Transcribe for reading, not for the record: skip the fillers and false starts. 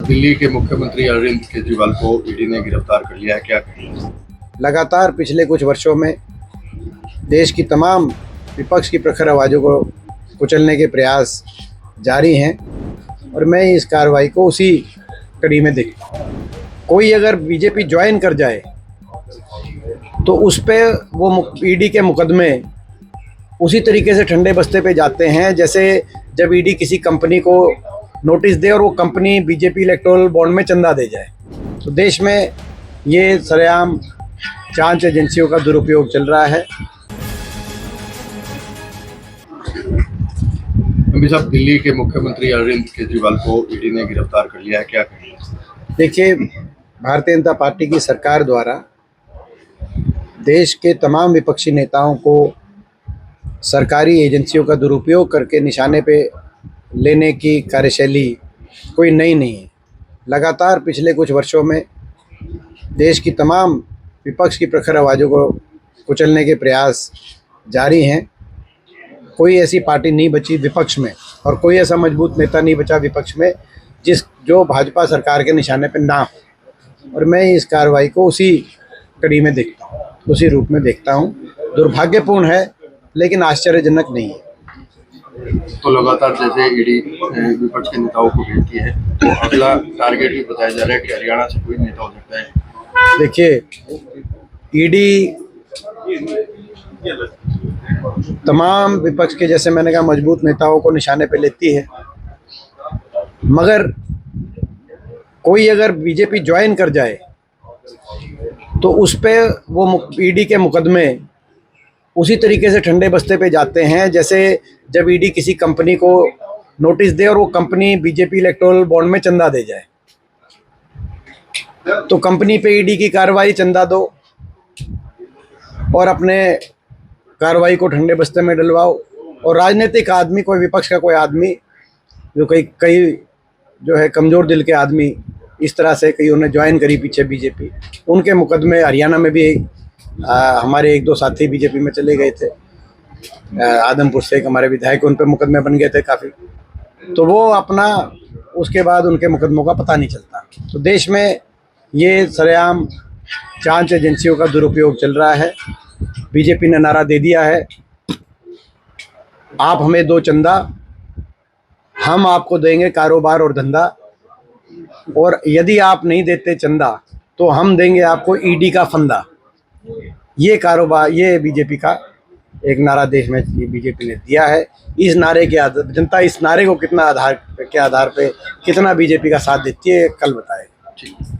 दिल्ली के मुख्यमंत्री अरविंद केजरीवाल को ईडी ने गिरफ्तार कर लिया है, क्या कहेंगे? लगातार पिछले कुछ वर्षों में देश की तमाम विपक्ष की प्रखर आवाज़ों को कुचलने के प्रयास जारी हैं और मैं इस कार्रवाई को उसी कड़ी में देखता हूँ। कोई अगर बीजेपी ज्वाइन कर जाए तो उस पे वो ईडी के मुकदमे उसी तरीके से ठंडे बस्ते पे जाते हैं जैसे जब ईडी किसी कंपनी को नोटिस दे और वो कंपनी बीजेपी इलेक्टोरल बॉन्ड में चंदा दे जाए। तो देश में ये सरेआम जांच एजेंसियों का दुरुपयोग चल रहा है। अभी साहब, दिल्ली के मुख्यमंत्री अरविंद केजरीवाल को ईडी ने गिरफ्तार कर लिया है, क्या कहेंगे? देखिए, भारतीय जनता पार्टी की सरकार द्वारा देश के तमाम विपक्षी नेताओं को सरकारी एजेंसियों का दुरुपयोग करके निशाने पे लेने की कार्यशैली कोई नई नहीं है। लगातार पिछले कुछ वर्षों में देश की तमाम विपक्ष की प्रखर आवाज़ों को कुचलने के प्रयास जारी हैं। कोई ऐसी पार्टी नहीं बची विपक्ष में और कोई ऐसा मजबूत नेता नहीं बचा विपक्ष में जो भाजपा सरकार के निशाने पर ना हो। और मैं इस कार्रवाई को उसी कड़ी में देखता हूँ, उसी रूप में देखता हूँ। दुर्भाग्यपूर्ण है लेकिन आश्चर्यजनक नहीं है। तो लगातार जैसे ईडी विपक्ष के नेताओं को भेजती है तो अगला टारगेट भी बताया जा रहा है कि हरियाणा से कोई नेता हो सकता है। देखिए, ईडी तमाम विपक्ष के, जैसे मैंने कहा, मजबूत नेताओं को निशाने पे लेती है, मगर कोई अगर बीजेपी ज्वाइन कर जाए तो उस पे वो ईडी के मुकदमे उसी तरीके से ठंडे बस्ते पे जाते हैं जैसे जब ईडी किसी कंपनी को नोटिस दे और वो कंपनी बीजेपी इलेक्टोरल बॉन्ड में चंदा दे जाए। तो कंपनी पे ईडी की कार्रवाई, चंदा दो और अपने कार्रवाई को ठंडे बस्ते में डलवाओ। और राजनीतिक आदमी, कोई विपक्ष का कोई आदमी जो कई जो है कमज़ोर दिल के आदमी, इस तरह से कई उन्हें ज्वाइन करी पीछे बीजेपी, उनके मुकदमे हरियाणा में भी हमारे एक दो साथी बीजेपी में चले गए थे। आदमपुर से एक हमारे विधायक, उन पर मुकदमे बन गए थे काफ़ी। तो वो अपना उसके बाद उनके मुकदमों का पता नहीं चलता। तो देश में ये सरेआम जांच एजेंसियों का दुरुपयोग चल रहा है। बीजेपी ने नारा दे दिया है, आप हमें दो चंदा, हम आपको देंगे कारोबार और धंधा, और यदि आप नहीं देते चंदा तो हम देंगे आपको ईडी का फंदा। ये कारोबार, ये बीजेपी का एक नारा देश में बीजेपी ने दिया है। इस नारे के आधार, जनता इस नारे को कितना के आधार पे कितना बीजेपी का साथ देती है, कल बताएगा।